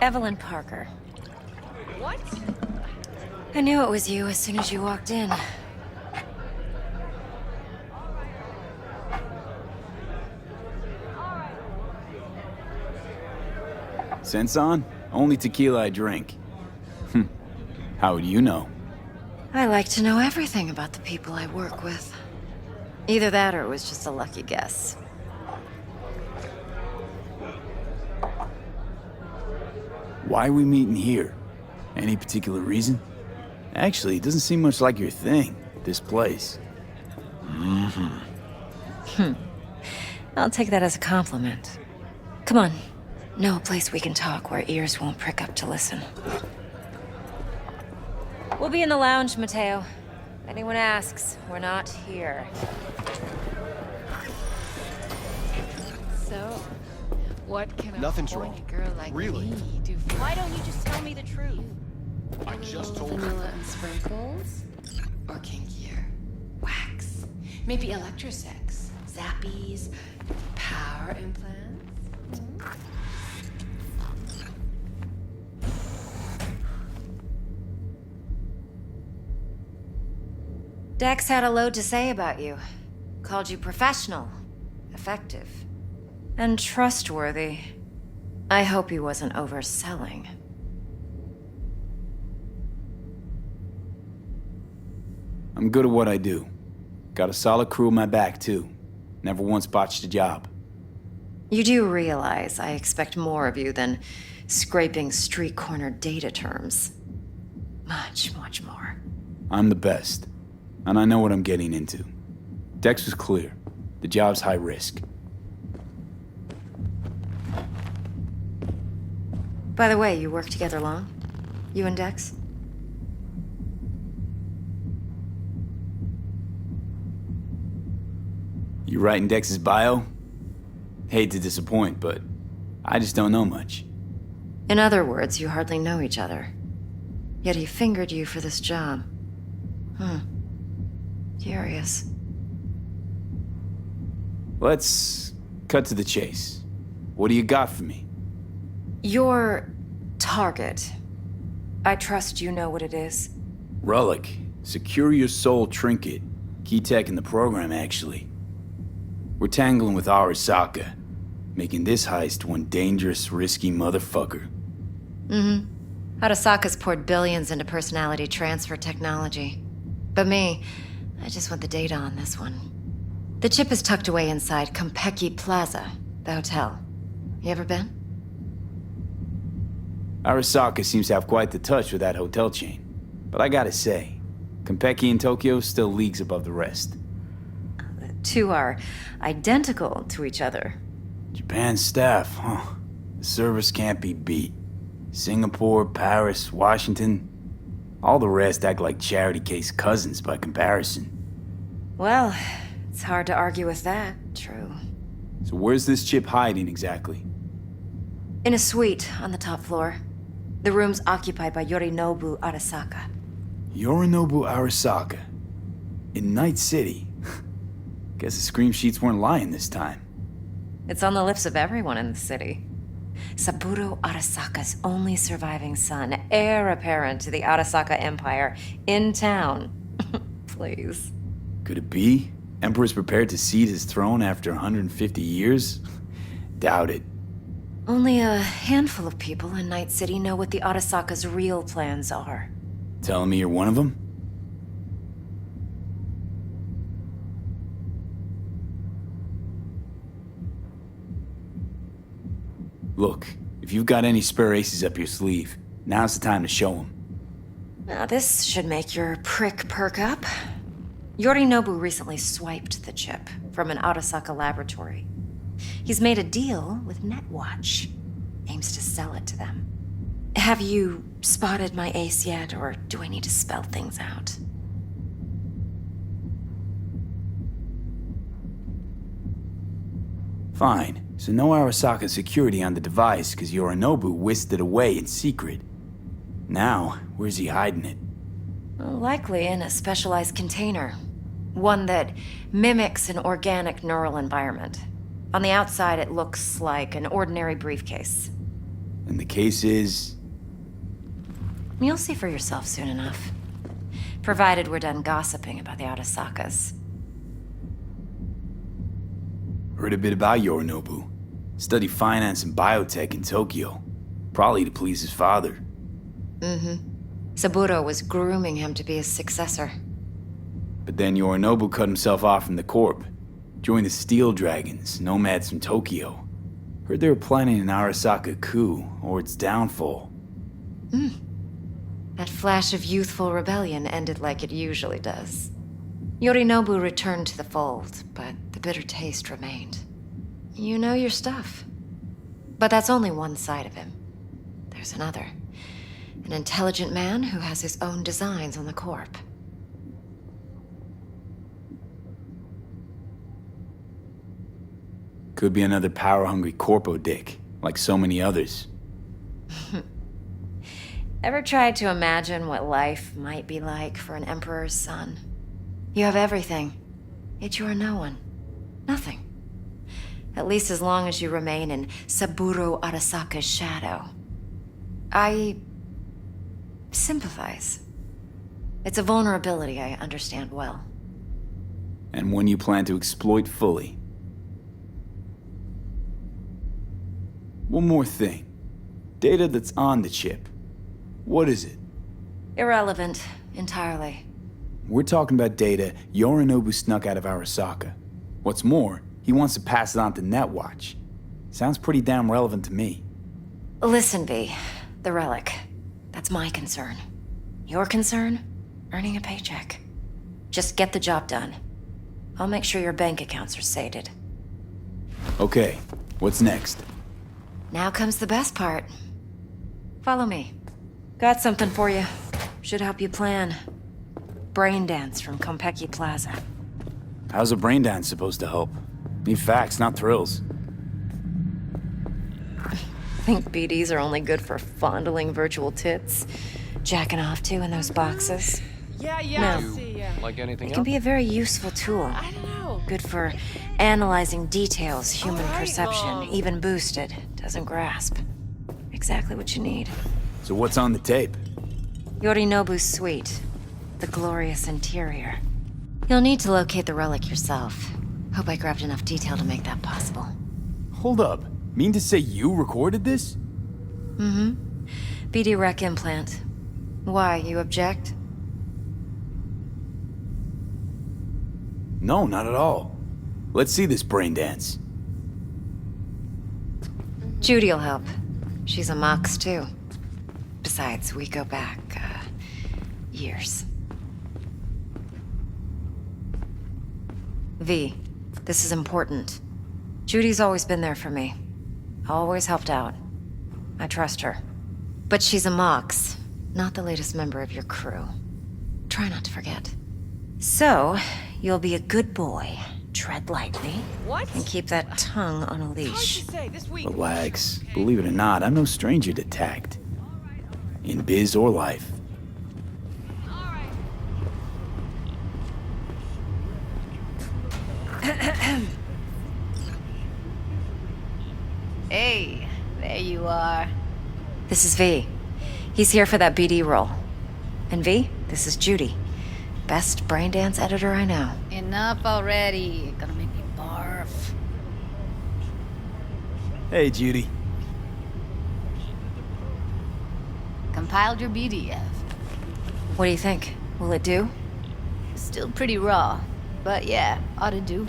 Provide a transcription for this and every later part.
Evelyn Parker. What? I knew it was you as soon as you walked in. Sense on? Only tequila I drink. How would you know? I like to know everything about the people I work with. Either that or it was just a lucky guess. Why are we meeting here? Any particular reason? Actually, it doesn't seem much like your thing, this place. I'll take that as a compliment. Come on. Know a place we can talk where ears won't prick up to listen. We'll be in the lounge, Mateo. If anyone asks, we're not here. So, what can Nothing's a wrong. horny girl like Really? me do for Why don't you just tell me the truth? I just told you. vanilla and sprinkles? Or kinkier? Wax? Maybe electrosex? Zappies? Power implants? Dex had a load to say about you. Called you professional, effective, and trustworthy. I hope he wasn't overselling. I'm good at what I do. Got a solid crew in my back, too. Never once botched a job. You do realize I expect more of you than scraping street corner data terms. Much, much more. I'm the best. And I know what I'm getting into. Dex was clear. The job's high risk. By the way, you work together long? You and Dex? You writing Dex's bio? Hate to disappoint, but I just don't know much. In other words, you hardly know each other. Yet he fingered you for this job. Curious. Let's cut to the chase. What do you got for me? Your target. I trust you know what it is. Relic. Secure your soul trinket. Key tech in the program, actually. We're tangling with Arasaka, making this heist one dangerous, risky motherfucker. Arasaka's poured billions into personality transfer technology. But me, I just want the data on this one. The chip is tucked away inside Konpeki Plaza, the hotel. You ever been? Arasaka seems to have quite the touch with that hotel chain. But I gotta say, Konpeki in Tokyo still leagues above the rest. The two are identical to each other. Japan's staff, huh? The service can't be beat. Singapore, Paris, Washington. All the rest act like charity case cousins by comparison. Well, it's hard to argue with that. True. So where's this chip hiding exactly? In a suite on the top floor. The room's occupied by Yorinobu Arasaka. Yorinobu Arasaka. In Night City. Guess the scream sheets weren't lying this time. It's on the lips of everyone in the city. Saburo Arasaka's only surviving son, heir apparent to the Arasaka Empire, in town. Please. Could it be? Emperor's prepared to cede his throne after 150 years? Doubt it. Only a handful of people in Night City know what the Arasaka's real plans are. Telling me you're one of them? Look, if you've got any spare aces up your sleeve, now's the time to show them. Now, this should make your prick perk up. Yorinobu recently swiped the chip from an Arasaka laboratory. He's made a deal with Netwatch. Aims to sell it to them. Have you spotted my ace yet, or do I need to spell things out? Fine. So no Arasaka security on the device because Yorinobu whisked it away in secret. Now, where's he hiding it? Well, likely in a specialized container. One that mimics an organic neural environment. On the outside, it looks like an ordinary briefcase. And the case is... You'll see for yourself soon enough. Provided we're done gossiping about the Arasakas. Heard a bit about Yorinobu. Studied finance and biotech in Tokyo. Probably to please his father. Saburo was grooming him to be his successor. But then Yorinobu cut himself off from the Corp. Joined the Steel Dragons, nomads from Tokyo. Heard they were planning an Arasaka coup, or its downfall. That flash of youthful rebellion ended like it usually does. Yorinobu returned to the fold, but the bitter taste remained. You know your stuff. But that's only one side of him. There's another. An intelligent man who has his own designs on the Corp. Could be another power-hungry corpo dick, like so many others. Ever tried to imagine what life might be like for an emperor's son? You have everything, yet you are no one. Nothing. At least as long as you remain in Saburo Arasaka's shadow. I sympathize. It's a vulnerability I understand well. And one you plan to exploit fully. One more thing. Data that's on the chip. What is it? Irrelevant, entirely. We're talking about data Yorinobu snuck out of Arasaka. What's more, he wants to pass it on to Netwatch. Sounds pretty damn relevant to me. Listen, V. The relic. That's my concern. Your concern? Earning a paycheck. Just get the job done. I'll make sure your bank accounts are sated. Okay, what's next? Now comes the best part. Follow me. Got something for you. Should help you plan. Brain dance from Konpeki Plaza. How's a brain dance supposed to help? Need facts, not thrills. Think BDs are only good for fondling virtual tits? Jacking off to in those boxes? Yeah, No. see, Like anything It can else? be a very useful tool. I don't know. Good for analyzing details human All right, perception, Mom. even boosted, doesn't grasp. Exactly what you need. So what's on the tape? Yorinobu's suite. The glorious interior. You'll need to locate the relic yourself. Hope I grabbed enough detail to make that possible. Hold up. Mean to say you recorded this? BD Rec implant. Why, you object? No, not at all. Let's see this brain dance. Judy'll help. She's a Mox, too. Besides, we go back, years. V, this is important. Judy's always been there for me. Always helped out. I trust her. But she's a Mox, not the latest member of your crew. Try not to forget. So, you'll be a good boy. Tread lightly. What? And keep that tongue on a Hard leash. to say this week. Relax. Believe it or not, I'm no stranger to tact. In biz or life. Hey, there you are. This is V. He's here for that BD role. And V, this is Judy. Best brain dance editor I know. Enough already. Gonna make me barf. Hey, Judy. Compiled your BDF. What do you think? Will it do? Still pretty raw, but yeah, ought to do.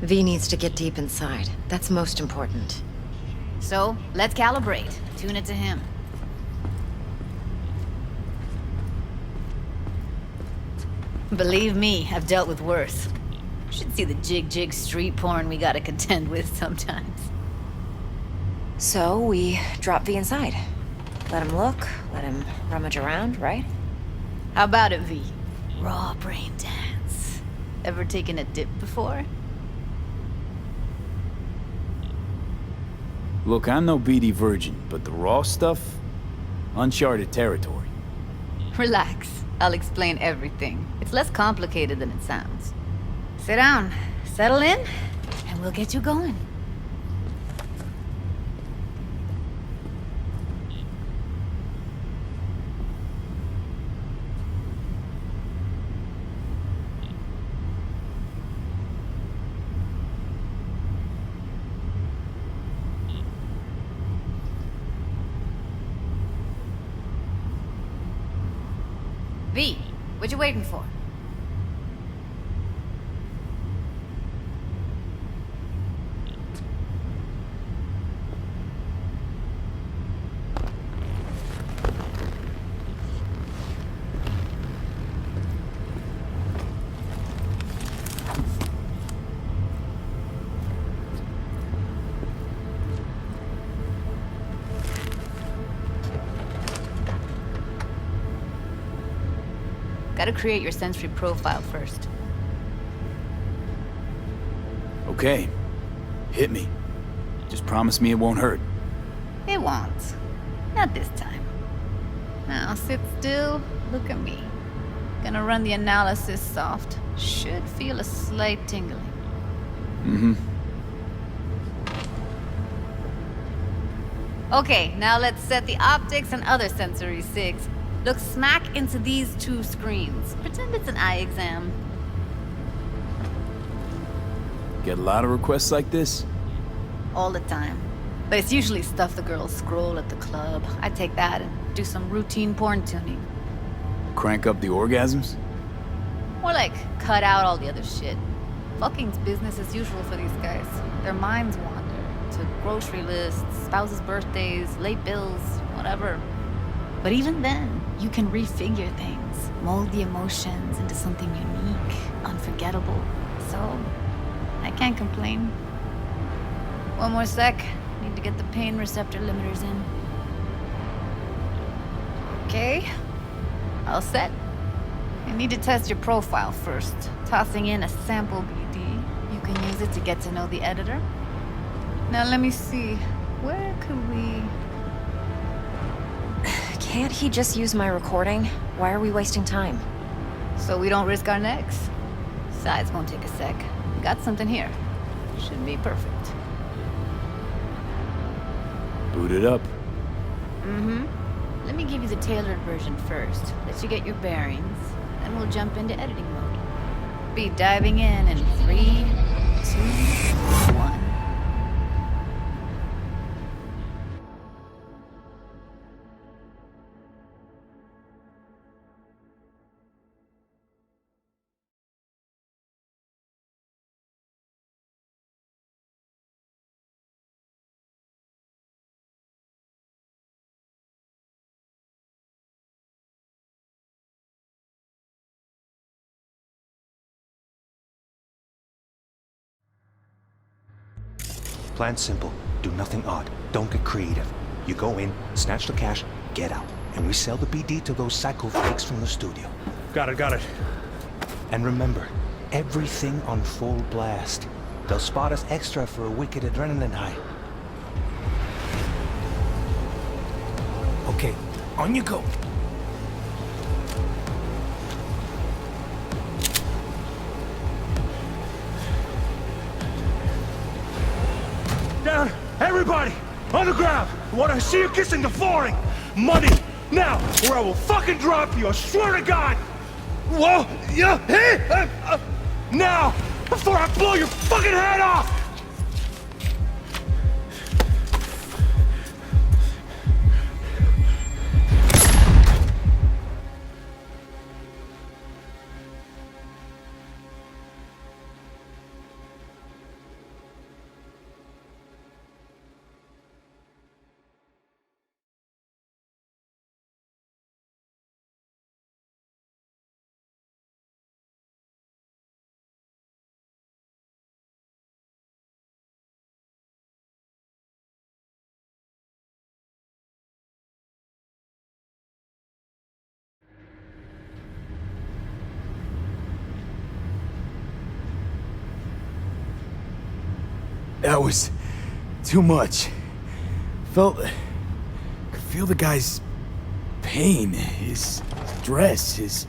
V needs to get deep inside. That's most important. So, let's calibrate. Tune it to him. Believe me, I've dealt with worse. Should see the jig street porn we gotta contend with sometimes. So we drop V inside. Let him look, let him rummage around, right? How about it, V? Raw brain dance. Ever taken a dip before? Look, I'm no BD virgin, but the raw stuff? Uncharted territory. Relax. I'll explain everything. It's less complicated than it sounds. Sit down, settle in, and we'll get you going. V, what you waiting for? Gotta create your sensory profile first. Okay. Hit me. Just promise me it won't hurt. It won't. Not this time. Now sit still, look at me. Gonna run the analysis soft. Should feel a slight tingling. Mm-hmm. Okay, now let's set the optics and other sensory sigs. Look smack into these two screens. Pretend it's an eye exam. Get a lot of requests like this? All the time. But it's usually stuff the girls scroll at the club. I take that and do some routine porn tuning. Crank up the orgasms? More like cut out all the other shit. Fucking's business as usual for these guys. Their minds wander to grocery lists, spouses' birthdays, late bills, whatever. But even then, you can refigure things, mold the emotions into something unique, unforgettable. So, I can't complain. One more sec. Need to get the pain receptor limiters in. Okay. All set. You need to test your profile first. Tossing in a sample BD. You can use it to get to know the editor. Now let me see. Where could we... Can't he just use my recording? Why are we wasting time? So we don't risk our necks. Besides, won't take a sec. Got something here. Should be perfect. Boot it up. Mm-hmm. Let me give you the tailored version first. Let you get your bearings. Then we'll jump into editing mode. Be diving in 3, 2, 1. Plan's simple. Do nothing odd. Don't get creative. You go in, snatch the cash, get out. And we sell the BD to those psycho freaks from the studio. Got it. And remember, everything on full blast. They'll spot us extra for a wicked adrenaline high. Okay, on you go. Down! Everybody! On the ground! I want to see you kissing the flooring! Money! Now! Or I will fucking drop you! I swear to God! Whoa! Yeah! Hey! Now! Before I blow your fucking head off! That was too much. Could feel the guy's pain, his stress, his